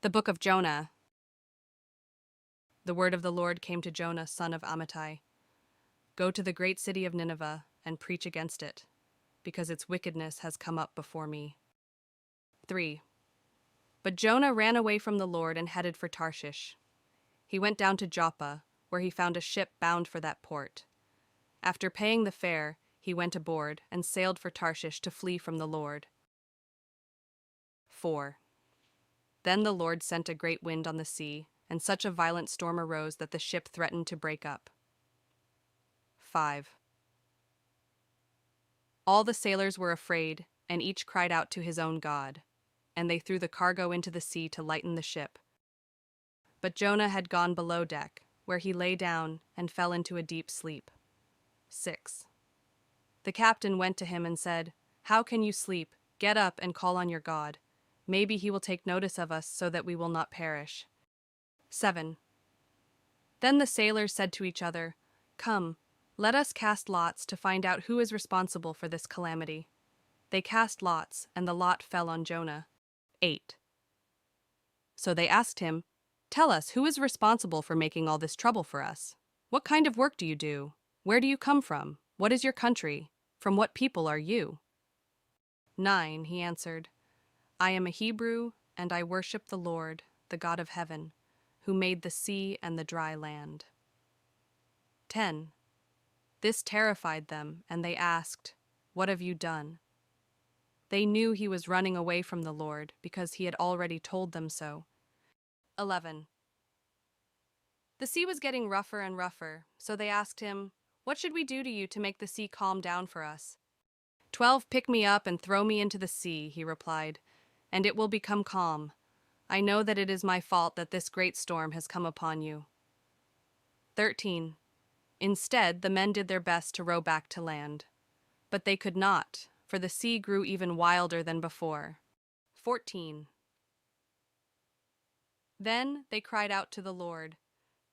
The Book of Jonah. The word of the Lord came to Jonah, son of Amittai. Go to the great city of Nineveh and preach against it, because its wickedness has come up before me. 3. But Jonah ran away from the Lord and headed for Tarshish. He went down to Joppa, where he found a ship bound for that port. After paying the fare, he went aboard and sailed for Tarshish to flee from the Lord. 4. Then the Lord sent a great wind on the sea, and such a violent storm arose that the ship threatened to break up. 5. All the sailors were afraid, and each cried out to his own god, and they threw the cargo into the sea to lighten the ship. But Jonah had gone below deck, where he lay down and fell into a deep sleep. 6. The captain went to him and said, "How can you sleep? Get up and call on your God. Maybe he will take notice of us so that we will not perish." 7. Then the sailors said to each other, "Come, let us cast lots to find out who is responsible for this calamity." They cast lots, and the lot fell on Jonah. 8. So they asked him, "Tell us, who is responsible for making all this trouble for us? What kind of work do you do? Where do you come from? What is your country? From what people are you?" 9. He answered, "I am a Hebrew, and I worship the Lord, the God of heaven, who made the sea and the dry land." 10. This terrified them, and they asked, "What have you done?" They knew he was running away from the Lord, because he had already told them so. 11. The sea was getting rougher and rougher, so they asked him, "What should we do to you to make the sea calm down for us?" 12 Pick me up and throw me into the sea," he replied, "and it will become calm. I know that it is my fault that this great storm has come upon you." 13. Instead, the men did their best to row back to land. But they could not, for the sea grew even wilder than before. 14. Then they cried out to the Lord,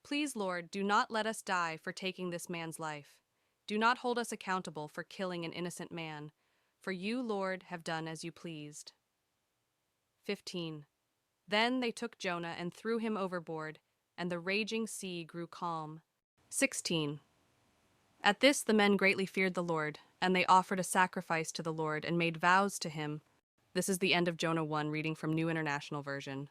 "Please, Lord, do not let us die for taking this man's life. Do not hold us accountable for killing an innocent man, for you, Lord, have done as you pleased." 15. Then they took Jonah and threw him overboard, and the raging sea grew calm. 16. At this the men greatly feared the Lord, and they offered a sacrifice to the Lord and made vows to him. This is the end of Jonah 1, reading from New International Version.